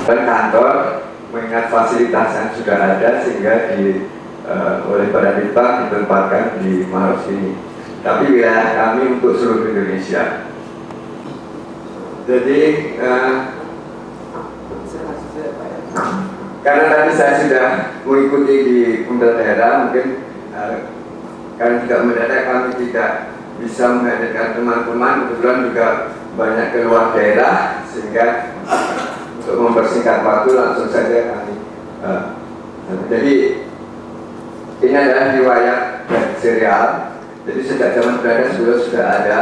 dan kantor mengingat fasilitas yang sudah ada sehingga oleh Badan Litbang ditempatkan di Maros ini. Tapi wilayah kami untuk seluruh Indonesia. Jadi karena tadi saya sudah mengikuti di Undang daerah, mungkin karena tidak mendadak kami tidak bisa menghadirkan teman-teman, kebetulan juga banyak keluar daerah, sehingga untuk mempersingkat waktu langsung saja kami. Jadi ini adalah riwayat serial. Jadi sejak zaman Belanda sudah ada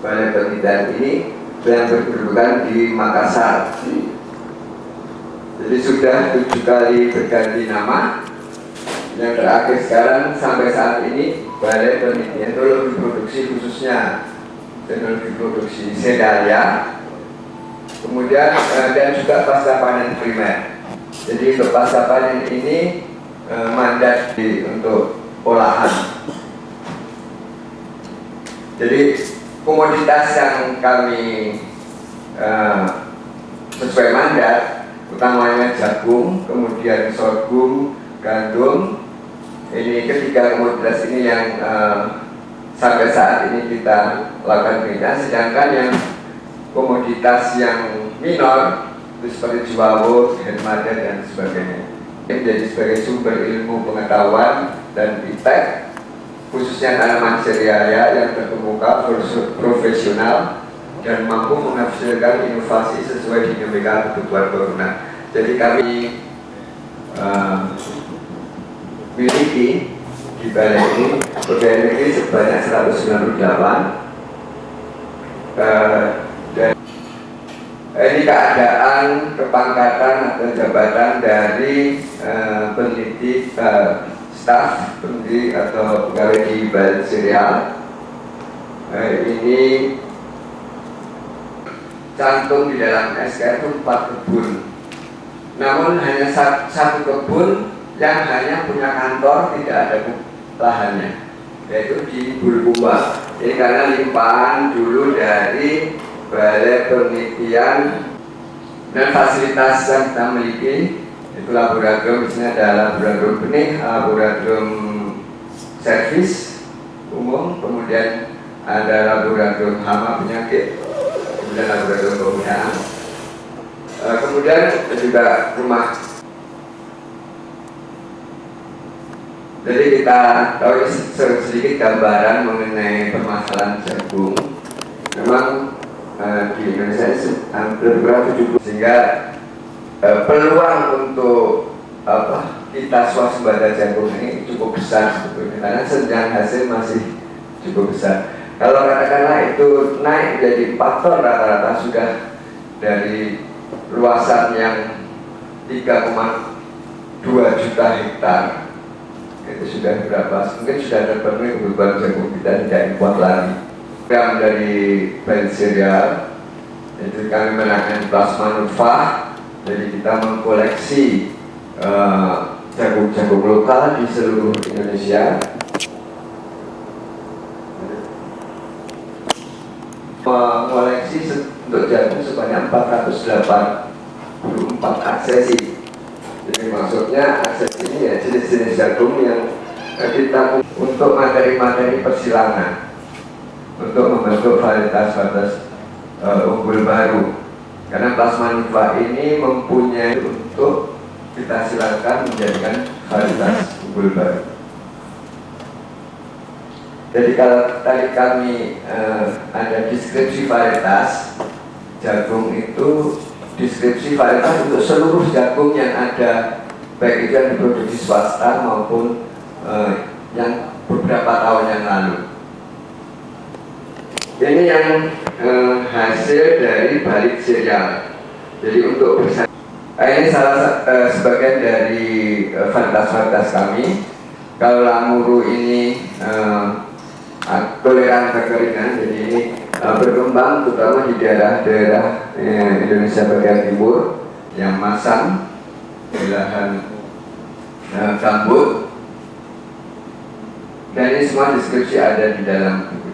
balai penelitian ini yang berkedudukan di Makassar. Jadi sudah 7 kali berganti nama. Yang terakhir sekarang sampai saat ini balai penelitian teknologi produksi, khususnya teknologi produksi Sedalia, kemudian dan juga pasca panen primer. Jadi untuk pasca panen ini mandat untuk olahan. Jadi komoditas yang kami sesuai mandat utamanya jagung, kemudian sorghum, gandum. Ini ketiga komoditas ini yang sampai saat ini kita lakukan penelitian. Sedangkan yang komoditas yang minor itu seperti juawo, hermada dan sebagainya, ini menjadi sebagai sumber ilmu pengetahuan dan iptek, khususnya tanaman serialia yang terkemuka, profesional, dan mampu menghasilkan inovasi sesuai dinamika kebutuhan bangunan. Jadi kami miliki di balai ini pegawai negeri sebanyak 198, dan ini keadaan kepangkatan atau jabatan dari peneliti, staf peneliti atau pegawai di balai serial. Ini cantum di dalam SK itu 4 kebun, namun hanya satu kebun yang hanya punya kantor, tidak ada lahannya, yaitu di Bulukumba. Ini karena limpahan dulu dari balai penelitian dan fasilitas yang kita miliki. Itu laboratorium, misalnya ada laboratorium benih, laboratorium servis umum, kemudian ada laboratorium hama penyakit, kemudian laboratorium pembinaan, kemudian juga rumah. Jadi kita tahu sedikit gambaran mengenai permasalahan jagung. Memang di Indonesia hampir 70, sehingga peluang untuk kita swasembada jagung ini cukup besar sebetulnya, karena senjang hasil masih cukup besar. Kalau katakanlah itu naik menjadi 4 ton rata-rata, sudah dari luasan yang 3,2 juta hektar, itu sudah berapa? Mungkin sudah terpenuhi kebutuhan jagung kita, tidak impor lagi. Yang dari balai serial itu kami menangani plasma nutfah. Jadi kita mengkoleksi jagung-jagung lokal di seluruh Indonesia. Mengoleksi untuk jagung sebanyak 484 aksesi. Jadi maksudnya akses ini ya jenis-jenis jagung yang kita untuk materi-materi persilangan untuk membentuk varietas-varietas unggul baru. Karena plasma nutfah ini mempunyai untuk kita silakan menjadikan varietas unggul baru. Jadi kalau tadi kami ada deskripsi varietas jagung, itu deskripsi varietas untuk seluruh jagung yang ada, baik itu yang diproduksi swasta maupun yang beberapa tahun yang lalu. Ini yang hasil dari balik serial. Jadi untuk ini salah sebagian dari varietas-varietas kami. Kalau lamuru ini toleran kekeringan, jadi ini berkembang terutama di daerah-daerah Indonesia bagian timur yang masam, di lahan gambut, dan ini semua deskripsi ada di dalam buku.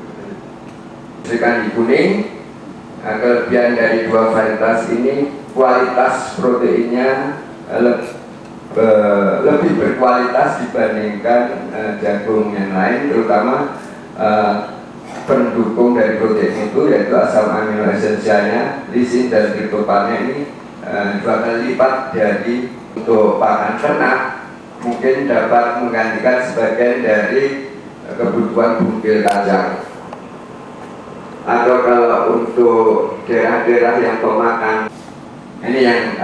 Di kuning, kelebihan dari 2 varietas ini kualitas proteinnya lebih berkualitas dibandingkan jagung yang lain, terutama pendukung dari protein itu yaitu asam amino esensialnya, lisin dan triptofannya ini 2 kali lipat dari untuk pakan ternak, mungkin dapat menggantikan sebagian dari kebutuhan bungkil kacang. Atau kalau untuk daerah-daerah yang pemakan, ini yang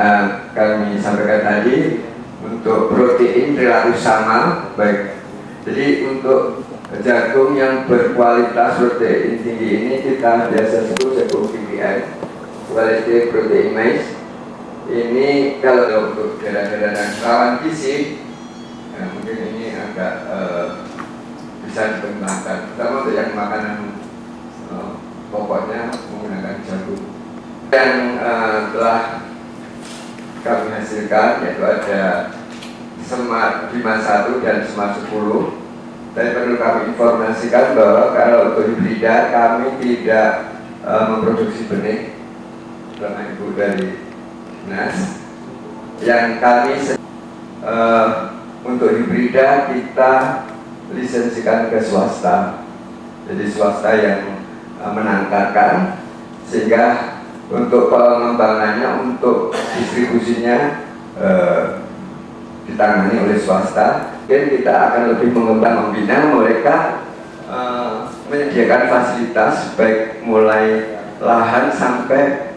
kami sampaikan tadi, untuk protein relatif sama, baik. Jadi untuk jagung yang berkualitas protein tinggi ini kita biasa sebut jagung PPM, quality protein maize. Ini kalau untuk daerah-daerah yang rawan gizi, mungkin ini agak bisa dikembangkan, terutama untuk yang makanan pokoknya menggunakan jagung. Yang telah kami hasilkan yaitu ada Smart 51 dan Smart 10. Dan perlu kami informasikan bahwa kalau untuk hibrida kami tidak memproduksi benih karena ibu dari dinas. Yang kami untuk hibrida kita lisensikan ke swasta. Jadi swasta yang menangkarkan, sehingga untuk pengembangannya, untuk distribusinya ditangani oleh swasta. Dan kita akan lebih membina mereka menyediakan fasilitas baik mulai lahan sampai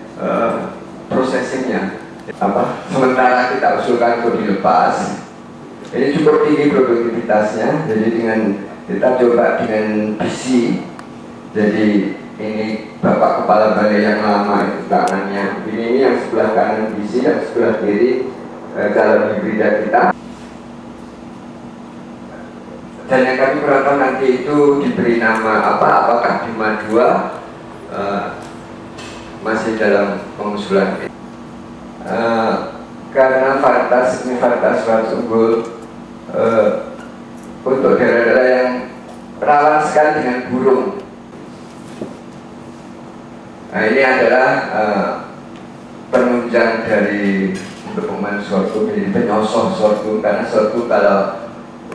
processingnya. Sementara kita usulkan untuk dilepas, ini cukup tinggi produktivitasnya. Jadi dengan kita coba dengan bisi. Jadi ini bapak kepala balai yang lama itu tangannya. Ini yang sebelah kanan bisi, yang sebelah kiri calon hibrida kita. Dan yang kami perhatikan nanti itu diberi nama apa? Apakah Bima 2 masih dalam pengusulan. Karena varietas ini varietas unggul untuk daerah-daerah yang rawan sekali dengan burung. Nah, ini adalah penunjang dari untuk pemain sorghum, jadi penyosor sorghum, karena sorghum kalau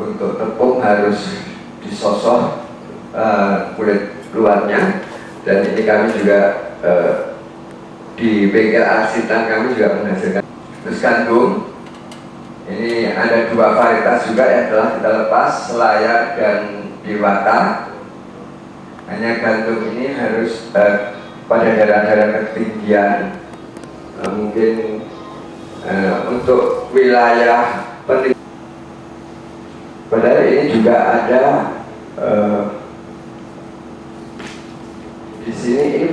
untuk tepung harus disosor kulit luarnya. Dan ini kami juga di bengkel arsitan kami juga menghasilkan. Terus gandum, ini ada 2 varietas juga yang telah kita lepas, Selayar dan Dewata. Hanya gandum ini harus pada daerah-daerah ketinggian, mungkin untuk wilayah penting. Padahal ini juga ada di sini, ini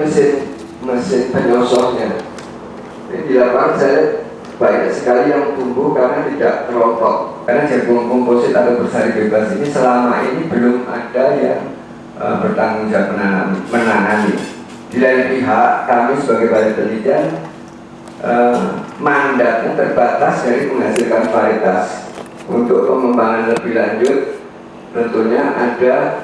mesin penyosornya. Ini di lapangan saya banyak sekali yang tumbuh karena tidak kelompok. Karena jagung komposit atau bersari bebas ini selama ini belum ada yang bertanggung jawab menangani. Di lain pihak, kami sebagai balai penelitian mandatnya terbatas dari menghasilkan varietas. Untuk pengembangan lebih lanjut, tentunya ada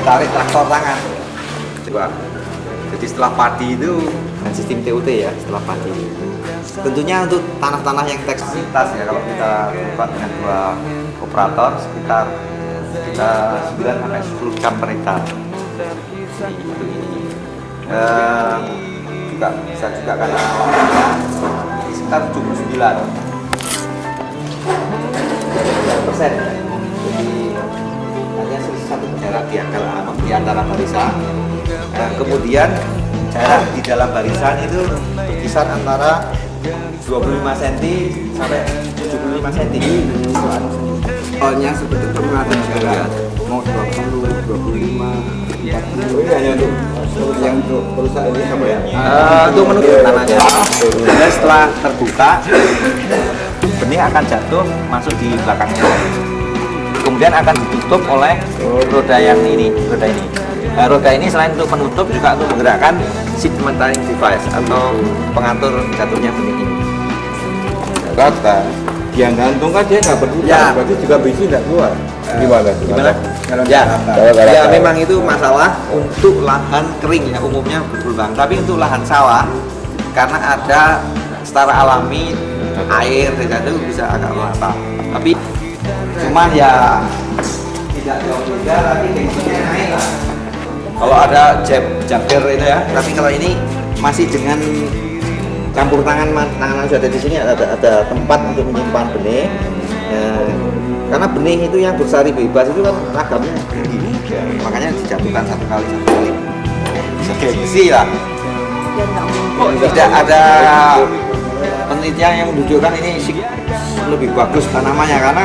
tarik traktor tangan. Coba. Jadi setelah padi itu sistem TUT ya, setelah padi. Tentunya untuk tanah-tanah yang tekstilitas ya, kalau kita buka dengan 2 operator sekitar 9 sampai 10 gram per hektar. Juga bisa juga karena sekitar 79%. Jadi hanya satu jarak di antara barisan. Kemudian jarak di dalam barisan itu berkisar antara 25 cm sampai 75 cm. soalnya seperti itu ada jarak mau 20, 25, 40. Ini hanya untuk yang untuk perusahaan ini apa ya? Untuk menutup tanahnya. Dan setelah terbuka, benih akan jatuh masuk di belakangnya. Kemudian akan ditutup oleh roda yang ini, roda ini. Nah, roda ini selain untuk menutup juga untuk menggerakkan segmenting device atau pengatur jatuhnya benih ini. Roda yang gantung kan dia nggak berputar, Ya. berarti juga biji nggak keluar. Gimana? Gimana? Ya, ya memang itu masalah untuk lahan kering ya umumnya berlubang. Tapi untuk lahan sawah karena ada secara alami air dan itu bisa agak merata. Tapi cuma ya tidak jauh juga, tapi tensinya naik lah. Kalau ada jabber itu ya, tapi kalau ini masih dengan campur tangan sudah ada di sini ada tempat untuk menyimpan benih. Karena benih itu yang bersari bebas itu kan ragamnya tinggi, ya, makanya dijatuhkan satu kali segengsi lah. Tidak ada penelitian yang menunjukkan ini lebih bagus tanamannya karena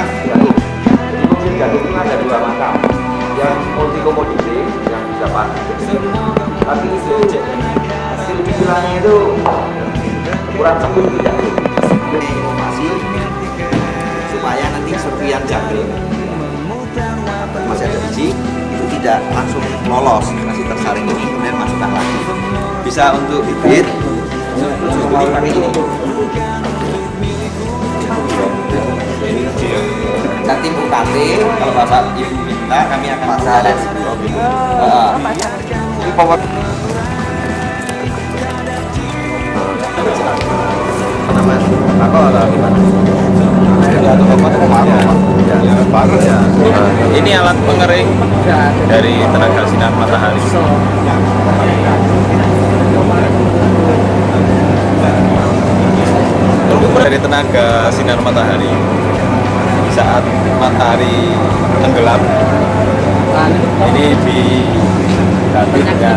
jagung itu ada dua macam, yang multi komoditi yang bisa panen, tapi itu hasil bijilannya itu kurang bagus tidak. Inovasi supaya nanti serpian jagung masih ada biji itu tidak langsung lolos, masih tersaring ini kemudian masukkan lagi. Bisa untuk bibit beli pakai ini. Nanti bukati kalau bapak ibu minta kami akan pasang. Ini power. Ini alat pengering dari tenaga sinar matahari. Dari tenaga sinar matahari saat matahari tenggelam ini diganti dengan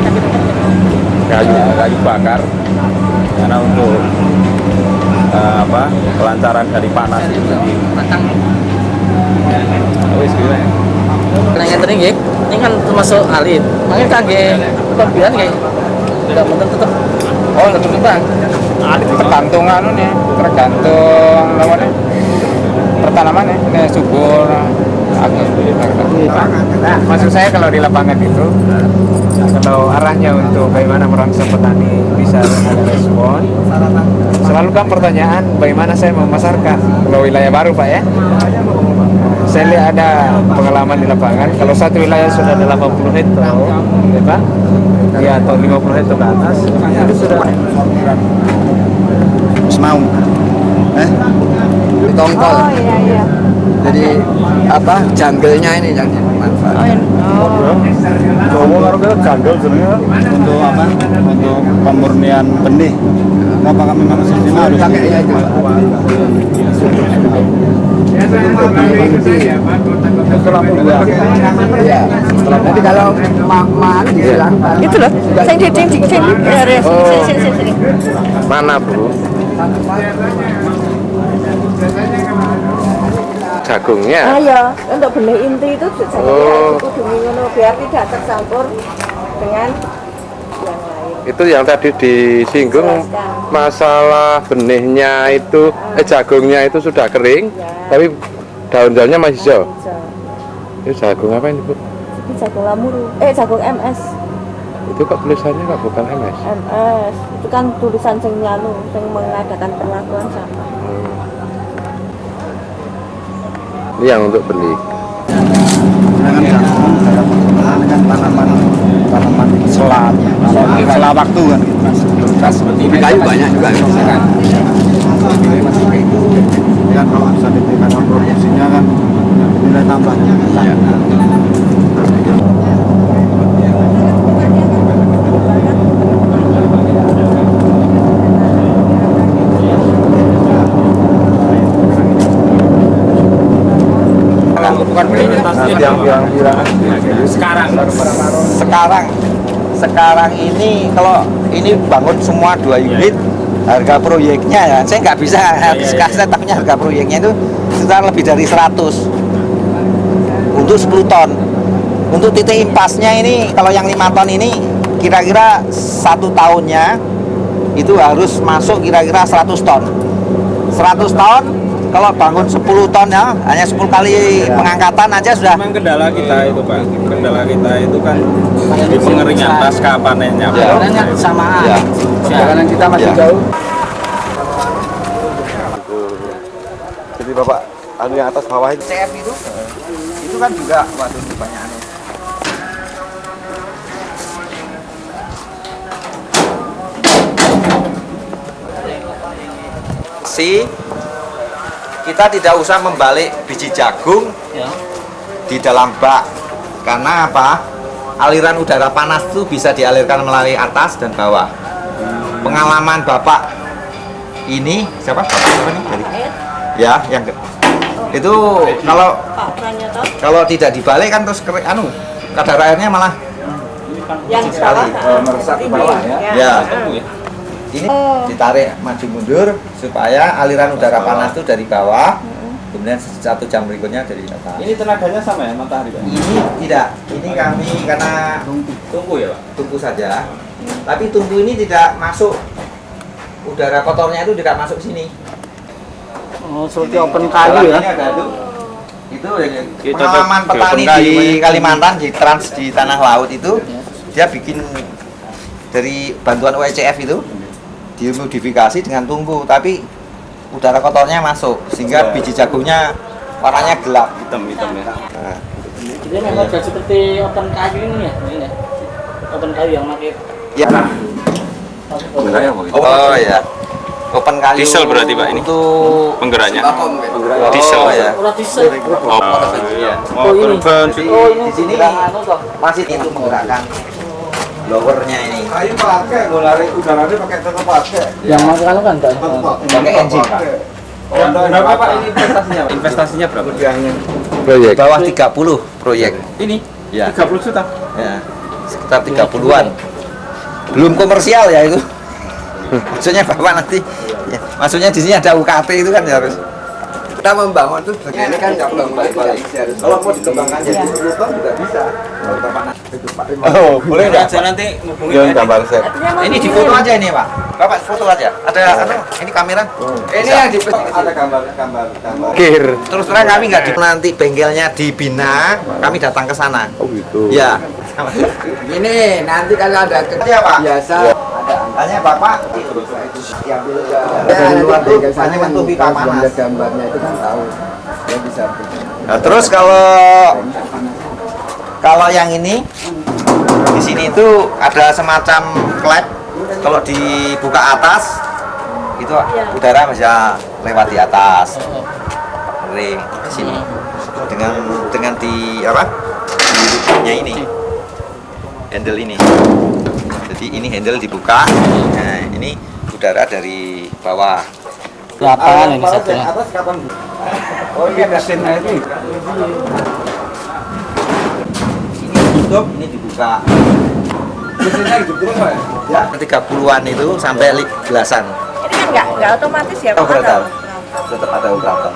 kayu bakar karena untuk kelancaran dari panas itu. Nah yang tadi ini kan termasuk alit, makanya kaget kelebihan kayak tidak mungkin tetap tetap bang. Alit tergantung tergantung namanya pertanamannya, ini subur. Maksud saya kalau di lapangan itu, kalau arahnya untuk bagaimana merangsang petani bisa ada respon, selalu kan pertanyaan bagaimana saya memasarkan kalau wilayah baru Pak ya. Saya lihat ada pengalaman di lapangan, kalau satu wilayah sudah ada 80 hektar, ya Pak, ya, atau 50 hektar ke atas, itu sudah mau tongkol. Oh iya. Jadi apa janggelnya ini yang dimanfaatkan. Coba kalau kita janggal sebenarnya Untuk apa? Untuk pemurnian benih. Apakah memang sistemnya harus Pakai ya itu. Iya. Tapi kalau maman dihilangkan. Itu loh. Sini. mana Bu? Jagungnya? Ayo, untuk benih inti itu saya kudu ngono biar tidak tercampur dengan yang lain. Itu yang tadi disinggung Jelaskan. masalah benihnya itu jagungnya itu sudah kering, tapi daun-daunnya masih hijau. Hijau. Ini jagung apa ini Bu? Ini jagung lamuru. Jagung MS. Itu kok tulisannya kok bukan MS? MS itu kan tulisan sing nyanu, sing mengadakan perlakuan sama. Ini yang untuk beli. Dengan tanaman sela waktu kan. Ini kayu banyak juga. kan kalau bisa ditingkatkan produksinya kan nilai tambahnya. Bukan sekarang ini kalau ini bangun semua 2 unit harga proyeknya ya saya nggak bisa saya takutnya harga proyeknya itu sekitar lebih dari 100 untuk 10 ton. Untuk titik impasnya ini kalau yang 5 ton ini kira-kira 1 tahunnya itu harus masuk kira-kira 100 ton 100 ton. Kalau bangun 10 ton ya, hanya 10 kali pengangkatan aja sudah. Memang kendala kita itu Pak, kendala kita itu kan di pengeringan pasca panennya. Ya. Samaan. Ya. Perjalanan kita masih Ya. jauh. Jadi Bapak anu yang atas bawah itu CF itu kan juga waduh banyak anu. Kita tidak usah membalik biji jagung Ya. di dalam bak karena apa? Aliran udara panas itu bisa dialirkan melalui atas dan bawah. Pengalaman Bapak ini siapa? Bapak siapa nih? Dari ya, yang itu kalau tidak dibalik kan terus kadar airnya malah Yang bawah meresap ke bawah ya. Ya. Ini ditarik maju mundur supaya aliran udara panas itu dari bawah, kemudian 1 jam berikutnya dari atas. Ini tenaganya sama ya matahari Pak? Ini tidak, ini kami karena Tunggu ya Pak? tungku saja. Tapi tungku ini tidak masuk, udara kotornya itu tidak masuk sini. Oh, seperti open kayu ya. Ini ada itu Kita pengalaman tetap petani open kayu, di Kalimantan di tanah laut itu dia bikin dari bantuan UECF itu dimodifikasi dengan tungku, tapi udara kotornya masuk sehingga biji jagungnya warnanya gelap. Hitam ya. Nah, Jadi memang udah seperti open kayu ini ya. Open kayu yang pakai ya. Oh ya. Open kayu. Diesel berarti, Pak, ini? Untuk Penggeraknya? oh, Diesel ya. orang diesel. Iya. Oh, ini. Bensin. Oh, ini Di sini masih itu menggerakkan blowernya ini. Ayo pakai, gue lari udaranya pakai tetap pakai. Yang pakai anu kan, Pak? Pakai engine, Pak. Berapa Pak ini investasinya? Investasinya berapa? Proyek. Bawah 30 proyek. Ini Ya. 30 juta. Ya. Sekitar 30-an. Belum komersial ya itu. Maksudnya Bapak nanti ya, maksudnya di sini ada UKT itu kan ya harus. Kita membangun tuh begini kan nggak balik-balik harus. Kalau mau dikembangkan jadi rooftop juga bisa. Kalau panas itu Pak. Oh, boleh enggak? Aja nanti hubungi Yang gambar set. Ini di foto aja ini, Pak. Bapak foto aja. Ada ini kamera. Ini yang di Ada gambar. Kir. Terus terang kami nggak di nanti bengkelnya dibina, kami datang ke sana. Oh gitu. Ya. ini nanti kalau ada Iya, Pak. biasa Tanya Bapak diambil dari luar tuh hanya menutupi panas. gambarnya itu kan tahu dia bisa Nah, terus kalau yang ini di sini itu ada semacam klep. Kalau dibuka atas itu udara bisa lewat di atas ring di sini dengan di apa di ini handle ini. Jadi ini handle dibuka. Nah ini udara dari bawah. Lapangan ini satu ya. Atas kapan? Oh iya, mesinnya itu. Ini tutup, ini dibuka. Mesinnya hidup terus Pak? Ya, 30-an itu sampai belasan. Ini kan nggak otomatis ya, Pak? Operator. Tetap ada operator.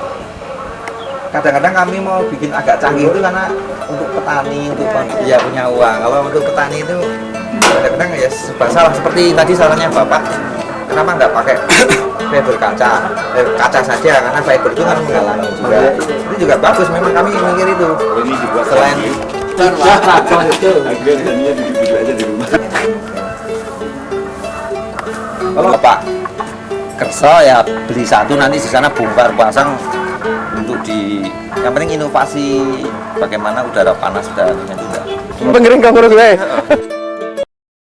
Kadang-kadang kami mau bikin agak canggih itu karena untuk petani, untuk dia punya uang. Kalau untuk petani itu kadang-kadang ya serba salah. Seperti tadi sarannya Bapak, kenapa nggak pakai fiber kaca saja, karena fiber itu kan menghalangi juga. Itu juga bagus, memang kami mikir itu. Ini dibuat Selain kalau Pak kerja ya beli satu, nanti di sana bongkar pasang untuk yang penting inovasi bagaimana udara panas dan juga. Pengiring kamu gue.